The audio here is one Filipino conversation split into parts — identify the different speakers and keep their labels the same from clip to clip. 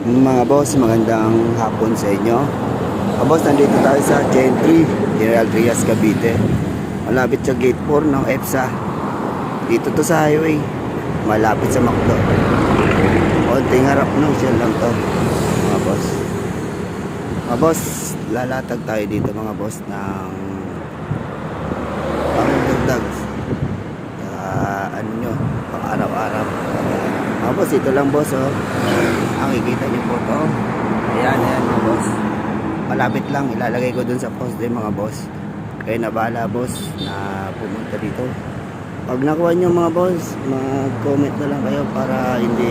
Speaker 1: Mga boss, magandang hapon sa inyo. Mga boss, nandito tayo sa Gentry, General Trias, Cavite. Malapit sa gate 4 ng EPSA. Dito to sa highway, malapit sa Macdo. Konting harap no, siya lang to. Mga boss. Mga boss, lalatag tayo dito mga boss ng pangdagdag ano nyo, pang araw-araw. Mga boss, ito lang boss oh. Nakikita niyo po to. Ayan mga boss. Malapit lang, ilalagay ko dun sa post din mga boss. Kayo na bahala boss na pumunta dito. Pag nakuha nyo mga boss, mag-comment na lang kayo para hindi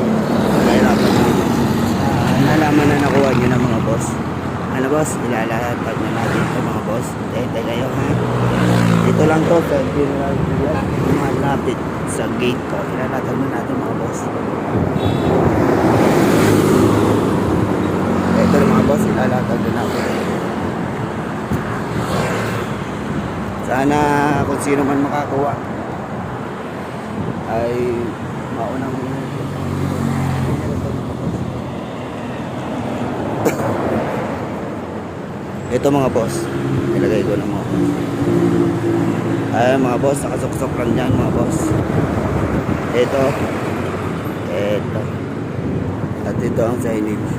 Speaker 1: mahirapan nyo. Nalaman na nakuha nyo na mga boss. Ano boss, ilalatag na natin ito mga boss. Hintay kayo ha. Dito lang to sa General Trias, malapit sa gate to. Ilalatag na natin mga boss. Ito mga boss, ilalatag na natin. Sana kung sino man makakuha ay maunang ito mga boss, ilagay ko na mga boss. Ay mga boss, nakasuksok lang dyan mga boss. Ito at ito ang signage.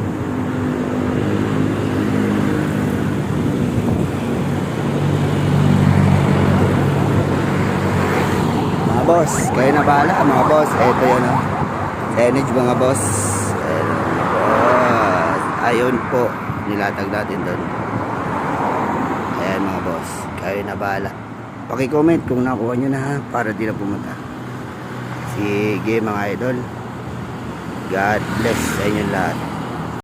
Speaker 1: Mga boss, kayo na bahala mga boss. Ito yan o, signage mga boss. Ayun po, nilatag natin doon. Ayan mga boss, kayo na bahala. Paki-comment kung nakuha nyo na ha, para di na pumunta. Sige mga idol, God bless sa inyo lahat.